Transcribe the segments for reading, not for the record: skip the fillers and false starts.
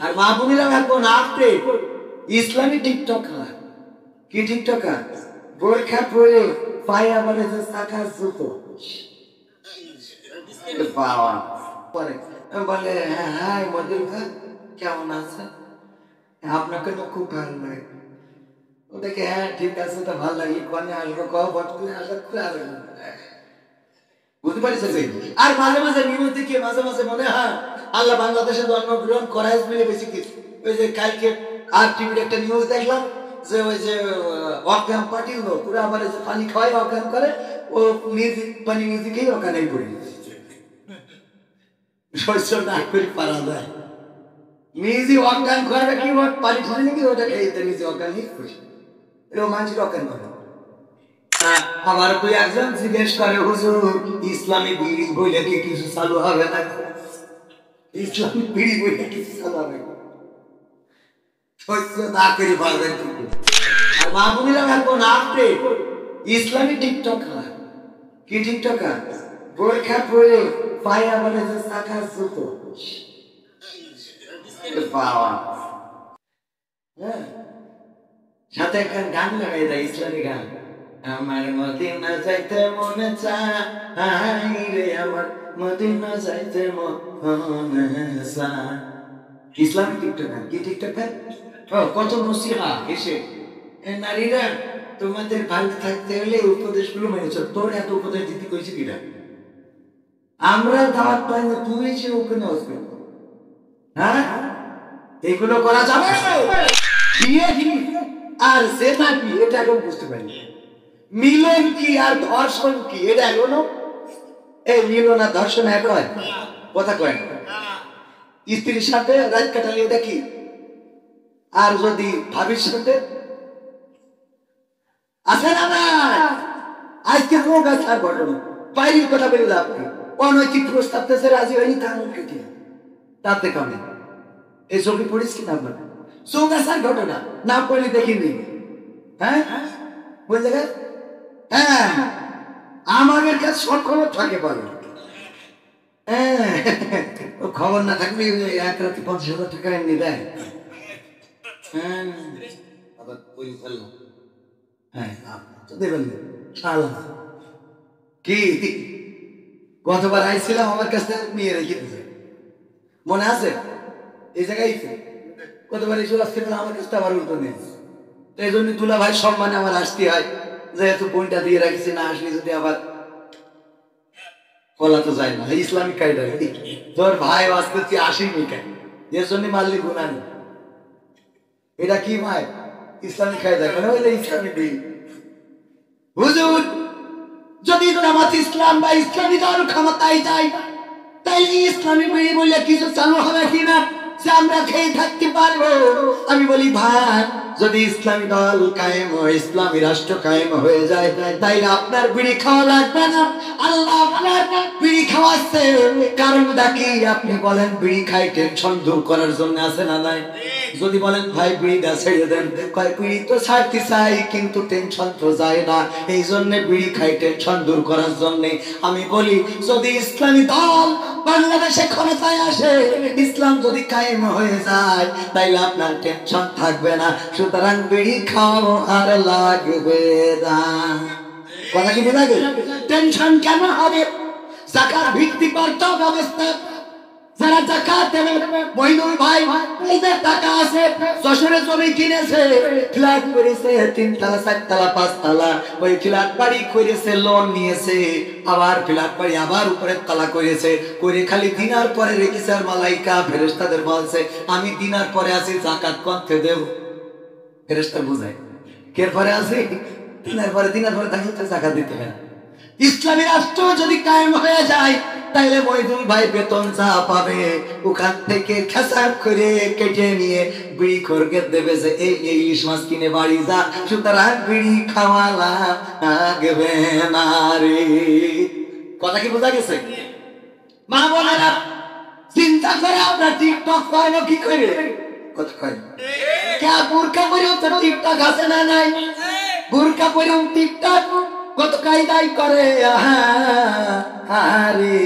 আর মা বোনেরা এখন আপডেট ইসলামী টিকটকার। কি টিকটকার? বোরখা পরে পায়ে আবার শাখা জুতো বাবা পরে বলে হ্যাঁ হাই মদির ভাই কেমন আছে, আপনাকে তো খুব ভালো লাগে। ও দেখে হ্যাঁ ঠিক আছে, তো ভালো লাগে কোনে আসবো বুঝতে পারিস। আর মাঝে মাঝে নিউজ দেখি মাঝে মাঝে মনে হয় আল্লাহ বাংলাদেশে জন্মগ্রহণ করাই মিলে বেশি কিছু। ওই যে কালকে আর টিভির একটা নিউজ দেখলাম যে ওই যে অজ্ঞান পার্টির লোক ওরা আবার যে পানি খাওয়াই অজ্ঞান করে, ও মিউজিক পানি মিউজিকেই ওখানেই পড়ে শস্য না করে পারা যায়। মিউজিক অজ্ঞান করে কি পানি খাওয়াই নাকি ওটা খেয়ে মিউজিক অজ্ঞান খুশি এরকম মানুষের অজ্ঞান করে। আমার তুই একজন জিজ্ঞেস করে হুজুর ইসলামী বিড়ি বইলে কি কিছু চালু হবে না? ইসলামী বিড়ি বইলে কিছু চালু হবে না করে পারবেন। আর মা বোনেরা এখন আপডেট ইসলামী টিকটকার। কি টিকটকার? বোরখা পরে পায়ে আবার শাখা জুতো বাবা হ্যাঁ সাথে একটা গান লাগাই দেয় ইসলামী গান। আমার মদিনা যাইতে মনে চায় রে, আমার মদিনা যাইতে মনে চায়। Islamic TikToker. কি টিকটকার? কত নসিহা এসে নারীরা তোমাদের ভালো থাকতে হলে উপদেশগুলো মেনে চল। তোর এত উপদেশ দিতে কইছে কিনা? আমরা দাওয়াত পাই না, তুমি সে ওখানে আসবে। হ্যাঁ এগুলো করা যাবে বিয়ে কি আর জেনা কি এটা এখন বুঝতে পারি। মিলন কি আর ধর্ষণ কি এটা এখনো এই মিলন আর ধর্ষণ এক হয় কথা কয়। স্ত্রীর সাথে রাত কাটালে এটা কি? আর যদি ভাবির সাথে আছে না না আজকে হোক আর ঘটনা বাইরের কথা বললে আপনি অনৈতিক প্রস্তাব দেশে রাজি হয়নি কানুন কেটে তাতে কামে এই ছবি পড়িস কিনা আপনার চৌগাছার ঘটনা না পড়লে দেখিনি। হ্যাঁ কোন জায়গায়? হ্যাঁ আমাদের কাছে সব খবর থাকে পারে। হ্যাঁ ও খবর না থাকলে এক রাতে 50,000 টাকা এমনি দেয়। হ্যাঁ আবার ওই ফেললাম হ্যাঁ তো দেবেন সালা কি গতবার আইছিলাম আমার কাছে নিয়ে রেখে দিয়েছে মনে আছে? এই জায়গায় কতবার এসে আসতে আমার কাছে আবার উল্টো নেই। এই জন্য তুলা ভাই সম্মানে আমার আসতে হয়, যেহেতু বইটা দিয়ে রাখছি না আসলে যদি আবার বলা তো যায় না। ইসলামিক কায়দা তোর ভাই আজকে তুই আসিনি কেন এর জন্য মারলি গুণা নেই। এটা কি ভাই ইসলামিক কায়দা কেন? ওই যে ইসলামিক হুজুর যদি জামাত ইসলাম বা ইসলামী দল ক্ষমতায় যায় তাইলে ইসলামী বিড়ি বলে কিছু চালু হবে কিনা যে আমরা খেয়ে থাকতে পারবো? আমি বলি ভাই যদি ইসলামী দল কায়েম হয় ইসলামী রাষ্ট্র কায়েম হয়ে যায় তাইলে আপনার বিড়ি খাওয়া লাগবে না। আল্লাহ আপনার বিড়ি খাওয়াচ্ছে কারণটা কি? আপনি বলেন বিড়ি খাই টেনশন দূর করার জন্য আছে না নাই? যদি বলেন ভাই বিড়িটা ছেড়ে দেন, কয় বিড়ি তো ছাড়তে চাই কিন্তু টেনশন তো যায় না, এই জন্য বিড়ি খাই টেনশন দূর করার জন্য। আমি বলি যদি ইসলামী দল বাংলাদেশে ক্ষমতায় আসে ইসলাম যদি কায়েম হয়ে যায় তাইলে আপনার টেনশন থাকবে না, সুতরাং বিড়ি খাওয়া আর লাগবে না। কথা কি বোঝা গেল? টেনশন কেন হবে? যাকাত ভিত্তিক অর্থ ব্যবস্থা যারা যাকাত দেবে মইনুল ভাই এদের টাকা আছে যশোরে জমি কিনেছে ফ্ল্যাট করেছে 3 তলা 4 তলা 5 তলা ওই ফ্ল্যাট বাড়ি করেছে লোন নিয়েছে আবার ফ্ল্যাট বাড়ি আবার উপরে তলা করেছে করে খালি দিনার পরে রেখেছে আর মালাইকা ফেরেশতাদের বলছে আমি দিনার পরে আছি যাকাত করতে দেব। ফেরেশতা বুঝায় কে পরে আছি দিনার পরে থাকলে তো যাকাত দিতে হবে। ইসলামী রাষ্ট্র যদি কায়েম হয়ে যায় তাইলে মইদুল ভাই বেতন যা পাবে ওখান থেকে খেসাব করে কেটে নিয়ে বিড়ি খোরকে দেবে যে এই ইলিশ মাছ কিনে বাড়ি যা, সুতরাং বিড়ি খাওয়া লাগবে না রে। কথা কি বোঝা গেছে? মা বোনেরা চিন্তা করে আমরা টিকটক করবো কি করে? কথা কয় কে বুরকা পরেও তো টিকটক আছে না নাই? বুরকা পরেও টিকটক কত কায়দাই করে আরে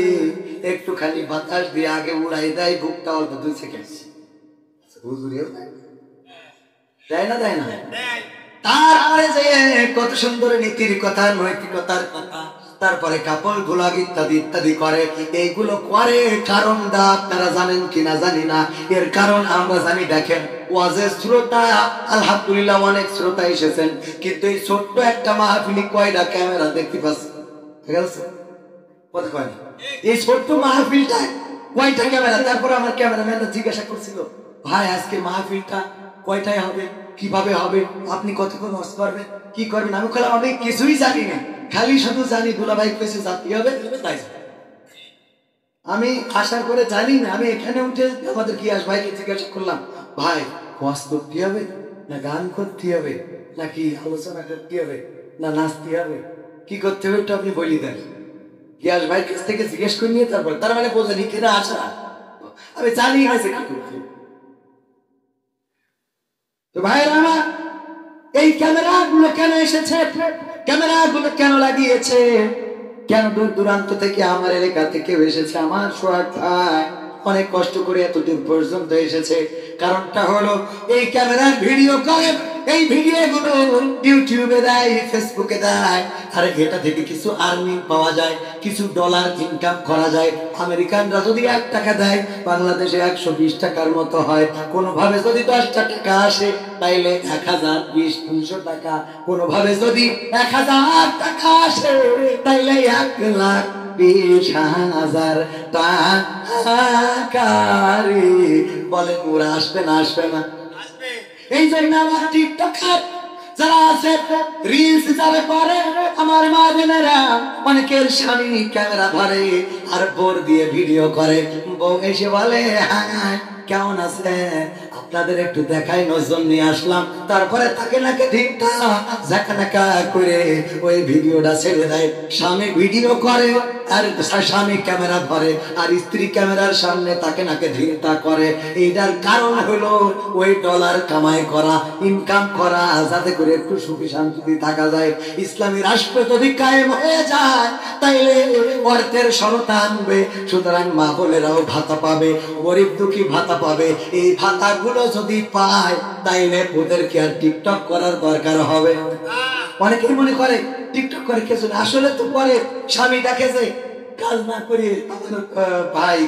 একটু খালি বাতাস দিয়ে আগে উড়াই দেয় বুকটা অল্প 2 সেকেন্ড হুজুরিও দেয় না দেয় না। তারপরে যে কত সুন্দর নীতির কথা, নৈতিকতার কথা, তারপরে কাপড় গোলাগ ইত্যাদি ইত্যাদি করে। এইগুলো করে কারণটা আপনারা জানেন কিনা জানি না, এর কারণ আমরা জানি। দেখেন ওয়াজের শ্রোতা আলহামদুলিল্লাহ অনেক শ্রোতা এসেছেন, কিন্তু এই ছোট্ট একটা মাহফিলি কয়টা ক্যামেরা দেখতে পাচ্ছেন? ঠিক আছে, কথা কয় না। এই ছোট্ট মাহফিলটায় কয়টা ক্যামেরা? তারপরে আমার ক্যামেরাম্যানরা জিজ্ঞাসা করছিল, ভাই আজকে মাহফিলটা কয়টায় হবে, কিভাবে হবে, আপনি কতক্ষণ ওয়াজ করবেন, কি করবেন? আমি বললাম আমি কিছুই জানি না, খালি শুধু জানি দুলাভাই কইছে যাত্রী হবে তাই। আমি আশা করে জানি না। আমি এখানে উঠে আমাদের কি আস ভাইকে জিজ্ঞাসা করলাম, ভাই ওয়াজ করতে হবে না গান করতে হবে নাকি আলোচনা করতে হবে না নাচতে হবে, কি করতে হবে একটু আপনি বলি দেন। গিয়াস ভাই কাছ থেকে জিজ্ঞেস করে নিয়ে তারপর, তার মানে বোঝেনি কিনা আসা, আমি জানি আছে কি করতে। তো ভাইরা আমার, এই ক্যামেরা গুলো কেন এসেছে, ক্যামেরা গুলো কেন লাগিয়েছে, কেন দূর দূরান্ত থেকে আমার এলাকা থেকে এসেছে, আমার সোহাগ ভাই অনেক কষ্ট করে এতদিন পর্যন্ত এসেছে। কারণটা হলো এই ক্যামেরার ভিডিও করে, এই ভিডিও গুলো ইউটিউবে দেয়, ফেসবুকে দেয়, আর এটা থেকে কিছু আর্নিং পাওয়া যায়, কিছু ডলার ইনকাম করা যায়। আমেরিকানরা যদি 1 টাকা দেয়, বাংলাদেশে 120 টাকার মতো হয়। কোনোভাবে যদি 10টা টাকা আসে তাইলে 1000, 20-200 টাকা। কোনোভাবে যদি 1000 টাকা আসে তাইলে 1,20,000 টাকা। বলেন ওরা আসবে না আসবে না? এই জন্য আমার টিকটকার যারা আছে, রিলস যারা করে, আমার মা বোনেরা অনেকের স্বামী ক্যামেরা ধরে আর বোর দিয়ে ভিডিও করে। বউ এসে বলে হ্যাঁ কেমন আছে, আপনাদের একটু দেখাই, নজর নিয়ে আসলাম। তারপরে তাকে নাকি ঠিকটা ঝাঁকানাকা করে ওই ভিডিওটা ছেড়ে দেয়। স্বামী ভিডিও করে আর স্বামী ক্যামেরা ধরে, আর স্ত্রী ক্যামেরার সামনে তাকে নাকি ধিক্তা করে। এইটার কারণ হলো ওই ডলার কামাই করা, ইনকাম করা, যাতে করে একটু সুখী শান্তিতে থাকা যায়। ইসলামী রাষ্ট্র যদি কায়েম হয়ে যায় তাইলে অর্থের সরতা আনবে, সুতরাং মা বোনেরাও ভাতা পাবে, গরিব দুঃখী ভাতা পাবে। এই ভাতাগুলো যদি পায় তাইলে ওদেরকে আর টিকটক করার দরকার হবে। অনেকেই মনে করে টিকটক করে কিছু না, আসলে তো পরে স্বামী দেখেছে কাজ না করে ভাই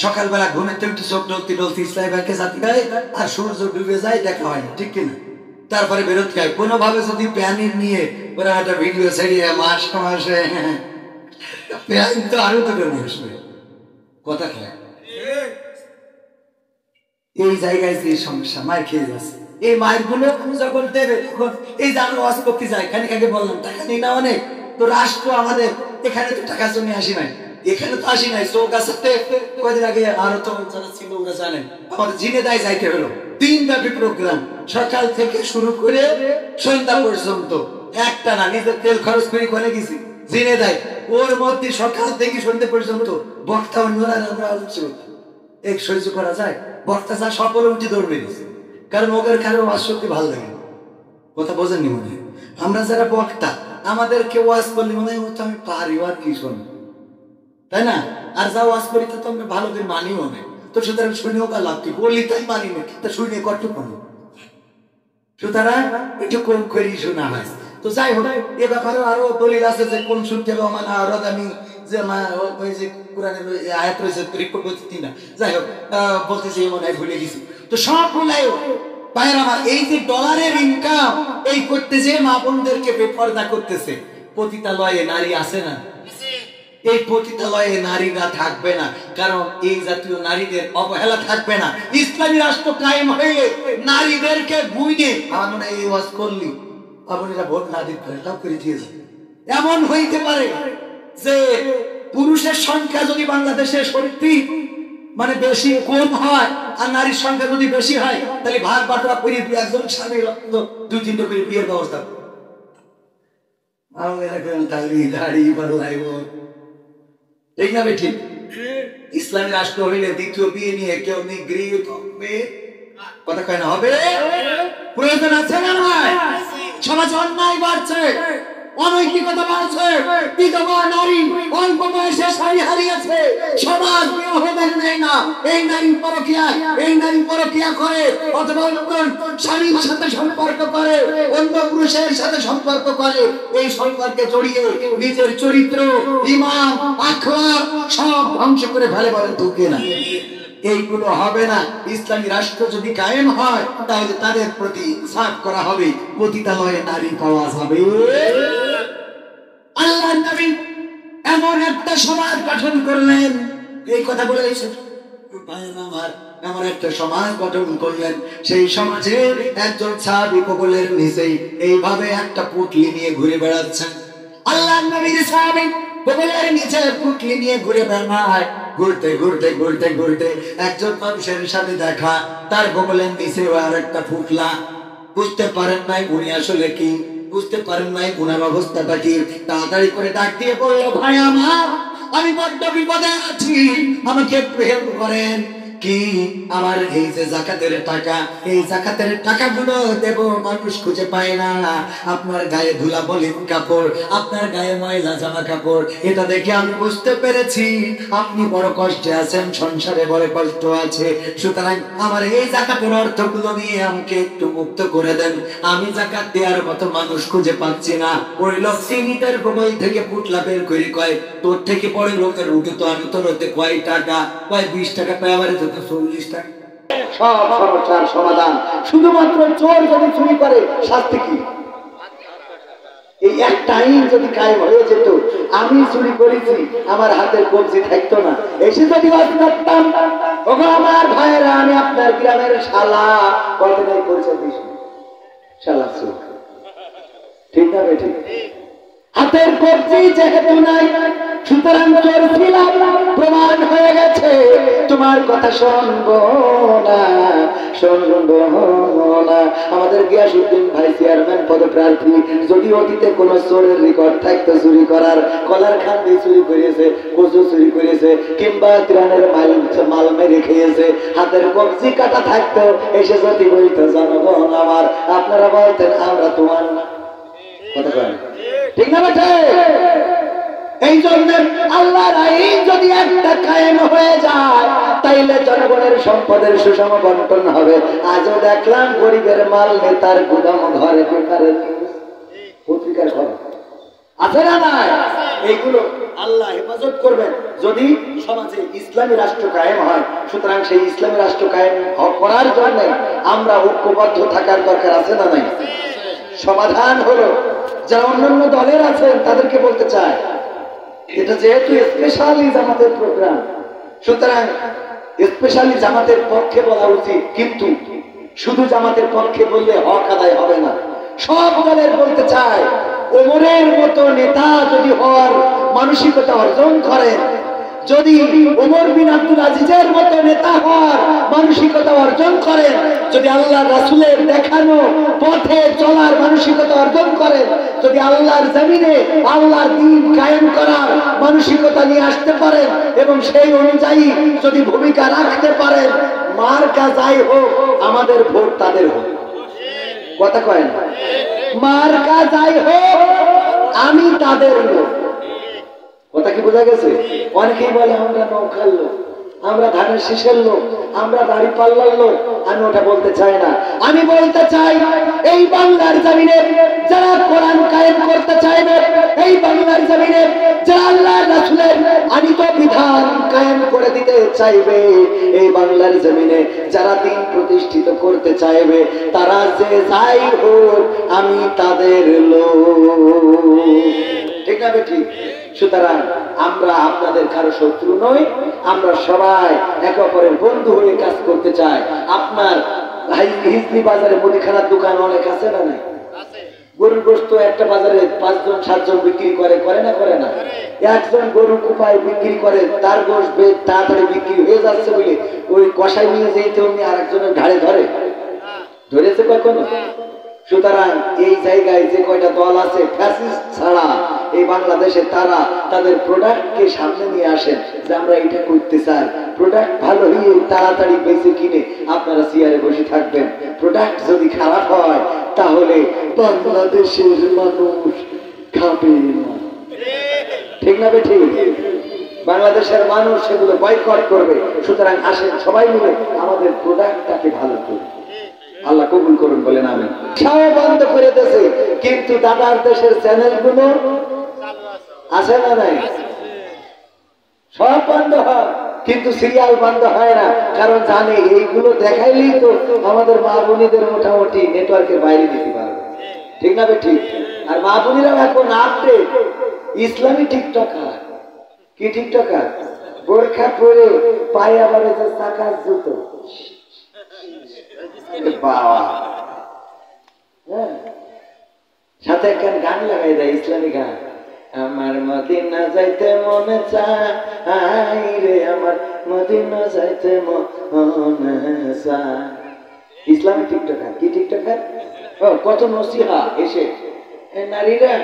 সকালবেলা ঘুমেতে একটু চোখ ডলতি ডলতি ইসলামী ব্যাংকে জাতি গায় আর সূর্য ডুবে যায়, দেখা হয় না, ঠিক কিনা? তারপরে বেরোতে হয় কোনোভাবে যদি প্যানির নিয়ে ওরা একটা ভিডিও ছেড়িয়ে মাসে প্যান তো আরো তো নিয়ে আসবে, কথা খায়। এই জায়গায় যে সমস্যা, মায়ের খেয়ে যাচ্ছে। এই মায়ের গুলো যখন দেবে তখন এই যে আমরা ওয়াজ করতে যাই, খানিক আগে বললাম টাকা নিই না অনেক, তো রাষ্ট্র আমাদের এখানে তো টাকা জন্য আসি নাই, এখানে তো আসি নাই। চৌক আছে কয়েকদিন আগে আরো তো যারা ছিল ওরা জানেন, আমাদের ঝিনেদায় যাইতে হলো 3 ব্যাপী প্রোগ্রাম, সকাল থেকে শুরু করে সন্ধ্যা পর্যন্ত একটা না, নিজের তেল খরচ করে করে গেছি ঝিনেদায়। ওর মধ্যে সকাল থেকে সন্ধ্যা পর্যন্ত বক্তা অন্যরা আমরা আলোচনা এক সহ্য করা যায়? বক্তা যা সকলে উঠে দৌড়বে দিচ্ছে, কারণ ওদের কারো আসক্তি ভালো লাগে। কথা বোঝেননি মনে হয়? আমরা যারা বক্তা আমাদেরকে ওয়াজ করলে মনে হয় আমি পারি আর কি শোনো, তাই না? আর যা ওয়াজ করি তো আমরা ভালো করে মানিও না, তো সুতরাং শুনেও কা লাভ কি, বললি তাই মানি না, তা শুনে কতক্ষণ, সুতরাং একটু কম করেই শোনা হয়। তো যাই হোক, এ ব্যাপারে আরো দলিল আছে যে কোন শুনতে হবে মানে আরো আমি যে ওই যে কোরআনের আয়াত রয়েছে রিপোর্ট করতে না, যাই হোক বলতেছি মনে হয় ভুলে গেছি। তো সব ভুলাই ভাইয়ের আমার, এই যে ডলারের ইনকাম এই করতে যে মা বোনদেরকে বেপরদা করতেছে। পতিতালয়ে নারী আছে না? এই পতিতালয়ে নারীরা থাকবে না, কারণ এই জাতীয় নারীদের অবহেলা থাকবে না। ইসলামী রাষ্ট্র কায়েম হয়ে নারীদেরকে বুঝে আমার মনে হয় এই ওয়াজ করলি আপনারা ভোট না দিতে পারে, তাও করে দিয়েছে। এমন হইতে পারে যে পুরুষের সংখ্যা যদি বাংলাদেশে সত্যি মানে বেশি কম হয় আর নারীর সংখ্যা যদি বেশি হয়, তাহলে ভাগ বাটোয়ারা করে দিয়ে একজন স্বামী 2-3টা করে বিয়ের ব্যবস্থা ঠিক না? ঠিক। ইসলামী রাষ্ট্র হইলে দ্বিতীয় বিয়ে নিয়ে কেউ নিগৃহীত হবে, কথা কয় না হবে? প্রয়োজন আছে না? সমাজ অন্যায় বাড়ছে, অনৈতিকতা বাড়ছে, বিধবা নারী অল্প বয়সে শাড়ি হারিয়েছে, সমাজ বিবাহ মেনে নেয় না। এই নারী পরকীয়া করে, অথবা স্বামীর সাথে সম্পর্ক করে, অন্য পুরুষের সাথে সম্পর্ক করে। এই সম্পর্কে জড়িয়ে নিজের চরিত্র, ঈমান, আখলাক সব ধ্বংস করে ফেলে। বলেন ঠিক না? এইগুলো হবে না। ইসলামী রাষ্ট্র যদি কায়েম হয় তাহলে তাদের প্রতি ইনসাফ করা হবে, পতিতালয়ে নারী পাওয়া যাবে। আল্লাহর নবী এমন একটা সমাজ গঠন করলেন, এই কথা বলে এমন একটা সমাজ গঠন করলেন, সেই সমাজে একজন সাহাবী কবরের নিচে এইভাবে একটা পুটলি নিয়ে ঘুরে বেড়াচ্ছেন। আল্লাহর নবীর সাহাবী কবরের নিচে পুটলি নিয়ে ঘুরে বেড়ায়। ঘুরতে ঘুরতে ঘুরতে ঘুরতে একজন মানুষের সাথে দেখা, তার কবরের নিচে আর একটা পুটলা। বুঝতে পারেন নাই উনি আসলে কি, বুঝতে পারেন নাই উনার অবস্থাটা কি। তাড়াতাড়ি করে ডাক দিয়ে বলল, ভাই আমার, আমি বড্ড বিপদে আছি, আমাকে একটু হেল্প করেন। কি? আমার এই যে যাকাতের টাকা, এই যাকাতের টাকাগুলো দেব, মানুষ খুঁজে পায় না। আপনার গায়ে ধুলা মলিন কাপড়, আপনার গায়ে ময়লা জামা কাপড়, এটা দেখে আমি বুঝতে পেরেছি আপনি বড় কষ্টে আছেন, সংসারে বড় কষ্ট আছে। সুতরাং আমার এই যাকাতের অর্থগুলো নিয়ে আমাকে একটু মুক্ত করে দেন। আমি যাকাত দেওয়ার মতো মানুষ খুঁজে পাচ্ছি না। ওই লোক সিনিটার কবল থেকে পুটলা বের করে কয়, তোর থেকে বড় লোকের উঠে তো আমি তোর হতে কয় টাকা, কয় 20 টাকা, কয় আমার 40 টাকা। সব সমস্যার সমাধান। শুধুমাত্র চোর যদি চুরি করে শাস্তি কি? এই একটা আইন যদি কায়েম হয়ে যেত, আমি চুরি করেছি, আমার হাতের কবজি থাকতো না। এসে যদি করতাম, ওগো আমার ভাইয়েরা, আমি আপনার গ্রামের শালা, কতদিন পরিচয় দিয়েছি, শালা চোর। ঠিক না বেঠি? হাতের কবজি যেহেতু নাই, সুতরাং চোর ছিলাম, প্রমাণ হয়ে গেছে। তোমার কথা শুনবো না, শুনবো না। আমাদের গিয়াসউদ্দিন ভাই চেয়ারম্যান পদপ্রার্থী, যদি অতীতে কোন চোরের রেকর্ড থাকতো চুরি করার, কলার খান দিয়ে চুরি করেছে, কচু চুরি করেছে, কিংবা ত্রাণের মাল মেরে খেয়েছে, হাতের কবজি কাটা থাকতো, এসে যদি বলতো, জনগণ আমার, আপনারা বলতেন আমরা তোমার না। কথা কয় ঠিক না বেঠে? এই জন্য আল্লাহর আইন যদি একটা কায়েম হয়ে যায়, তাইলে জনগণের সম্পদের সুষম বন্টন হবে। আজও দেখলাম গরিবের মাল নেতার গুদাম ঘরে পত্রিকার ঘরে আছে না নাই? এইগুলো আল্লাহ হেফাজত করবেন যদি সমাজে ইসলামী রাষ্ট্র কায়েম হয়। সুতরাং সেই ইসলামী রাষ্ট্র কায়েম করার জন্য আমরা ঐক্যবদ্ধ থাকার দরকার আছে না নাই? সমাধান হলো, যারা অন্যান্য দলের আছেন তাদেরকে বলতে চায়, এটা যেহেতু স্পেশালি জামাতের প্রোগ্রাম, সুতরাং স্পেশালি জামাতের পক্ষে বলা উচিত। কিন্তু শুধু জামাতের পক্ষে বললে হক আদায় হবে না। সব দলের বলতে চায়, ওমরের মতো নেতা যদি হওয়ার মানসিকতা অর্জন করেন, যদি ওমর বিন আব্দুল আজিজের মতো নেতা হওয়ার মানসিকতা অর্জন করেন, যদি আল্লাহর রাসূলের দেখানো পথে চলার মানসিকতা অর্জন করেন, যদি আল্লাহর জমিনে আল্লাহর দ্বীন কায়েম করার মানসিকতা নিয়ে আসতে পারেন এবং সেই অনুযায়ী যদি ভূমিকা রাখতে পারেন, মার্কা যাই হোক, আমাদের ভোট তাদের হোক। কথা কয় না? মার্কা যাই হোক, আমি তাদের লোক। কথা কি বোঝা গেছে? অনেকেই বলে আমরা নৌকার লোক, আমরা ধানের শীষের লোক, আমরা দাড়ি পাল্লার লোক। আমি ওটা বলতে চাই না। আমি বলতে চাই, এই বাংলার জমিনে যারা কোরআন কায়েম করতে চাইবে, এই বাংলার জমিনে যারা আল্লাহর রাসূলের আনিত বিধান কায়েম করে দিতে চাইবে, এই বাংলার জমিনে যারা দ্বীন প্রতিষ্ঠিত করতে চাইবে, তারা যে যাই হোক, আমি তাদের লোক। ঠিক না বেঠি? সুতরাং আমরা আপনাদের কারো শত্রু নই, আমরা সবাই একে অপরের বন্ধু হয়ে কাজ করতে চাই। আপনার হিজলি বাজারে মুদিখানার দোকান অনেক আছে না নাই? গরুর গোশত একটা বাজারে 5 জন 7 জন বিক্রি করে, করে না? করে না? একজন গরু কুপায় বিক্রি করে, তার গোশ তাড়াতাড়ি বিক্রি হয়ে যাচ্ছে বলে ওই কষাই নিয়ে যেতে অমনি আরেকজনের ঘাড়ে ধরেছে কখনো? সুতরাং এই জায়গায় যে কয়টা দল আছে ফ্যাসিস্ট ছাড়া এই বাংলাদেশে, তারা তাদের প্রোডাক্টকে সামনে নিয়ে আসেন যে আমরা এটা করতে চাই। প্রোডাক্ট ভালো হয়ে তাড়াতাড়ি বেঁচে কিনে আপনারা চেয়ারে বসে থাকবেন। প্রোডাক্ট যদি খারাপ হয়, তাহলে বাংলাদেশের মানুষ খাবে না। ঠিক না বেঠিক? বাংলাদেশের মানুষ সেগুলো বয়কট করবে। সুতরাং আসেন সবাই মিলে আমাদের প্রোডাক্টটাকে ভালো করি। আল্লাহ কবুল করুন বলেন আমিন। সব বন্ধ করে দিয়েছে, কিন্তু দাদার দেশের চ্যানেলগুলো আছে না নাই? সব বন্ধ হয়, কিন্তু সিরিয়াল বন্ধ হয় না। কারণ জানে এইগুলো দেখাইলেই তো আমাদের মা বোনীদের মোটামুটি নেটওয়ার্কের বাইরে দিতে পারবে। ঠিক না ঠিক? আর মা বোনীরাও এখন আপডেট, ইসলামী টিকটকার। কি টিকটকার? বোরখা পরে পায়ে আবার চাকার জুতো। বাবা, সাথে একখান গান লাগাই দেয়, ইসলামী গান। আমার মদিনা যাইতে মনে চায় রে, আমার মদিনা যাইতে মনে চায়। ইসলামী টিকটকার। কি টিকটকার? কত নসিহা এসে, নারীরা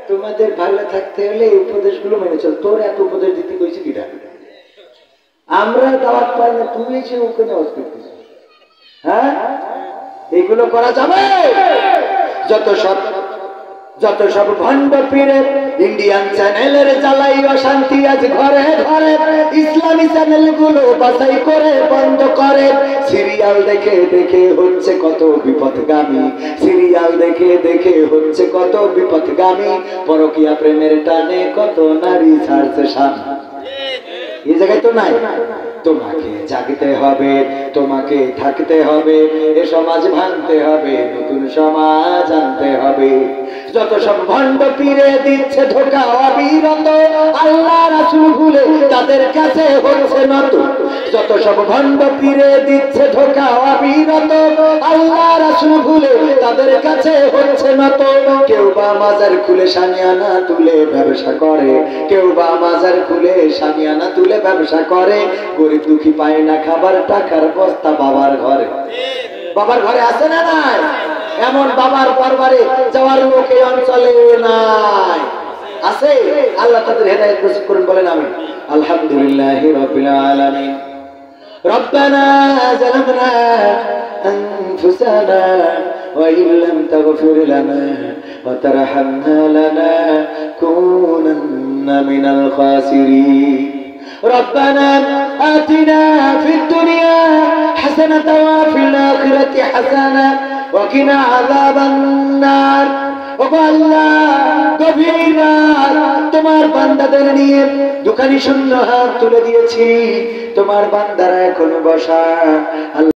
তোমাদের ভালো থাকতে হলে এই উপদেশগুলো মেনে চল। তোর এত উপদেশ দিতে কইছি কিটা? আমরা দাওয়াত পাই না, তুমি এসে ওকে নেওয়াজ করতেছ। হ্যাঁ, এইগুলো করা যাবে? যত সব ভণ্ড পীরের ইন্ডিয়ান চ্যানেলের জ্বালাই অশান্তি আজ ঘরে ঘরে, ইসলামী চ্যানেল গুলো বাছাই করে বন্ধ করে। সিরিয়াল দেখে দেখে হচ্ছে কত বিপদগামী, সিরিয়াল দেখে দেখে হচ্ছে কত বিপদগামী। পরকীয়া প্রেমের টানে কত নারী ছাড়ছে স্বামী। এই জায়গায় তো নাই। তোমাকে জাগতে হবে, তোমাকে থাকতে হবে, এ সমাজ ভাঙতে হবে, নতুন সমাজ আনতে হবে। যত সব ভণ্ড পীরে দিচ্ছে ধোঁকা অবিরত, আল্লাহ রাসূল ভুলে তাদের কাছে হচ্ছে নত। যত সব ভণ্ড পীরে দিচ্ছে ধোঁকা অবিরত, আল্লাহ রাসূল ভুলে তাদের কাছে হচ্ছে নত। কেউ বা মাজার খুলে সামিয়ানা তুলে ব্যবসা করে, কেউ বা মাজার খুলে সামিয়ানা তুলে ব্যবসা করে। গরিব দুঃখী পায় না খাবার, টাকার বস্তা বাবার ঘরে। বাবার ঘরে আছে না নাই? এমন বাবার দরবারে যাওয়ার লোক এই অঞ্চলে নাই, আছে? আল্লাহ তাদের হেদায়েত নসিব করুন বলেন আমিন। আলহামদুলিল্লাহি রাব্বিল আলামিন। রব্বানা যালামনা আনফুসানা ওয়া ইল্লাম তাগফির লানা ওয়া তারহামনা লানাকুনান্না মিনাল খাসিরিন। ربنا آتنا في الدنيا حسنة وفي الآخرة حسنة وقنا عذاب النار। তোমার বান্দাদের নিয়ে দোকানি শূন্য হাত তুলে দিয়েছি, তোমার বান্দারা এখন বসা।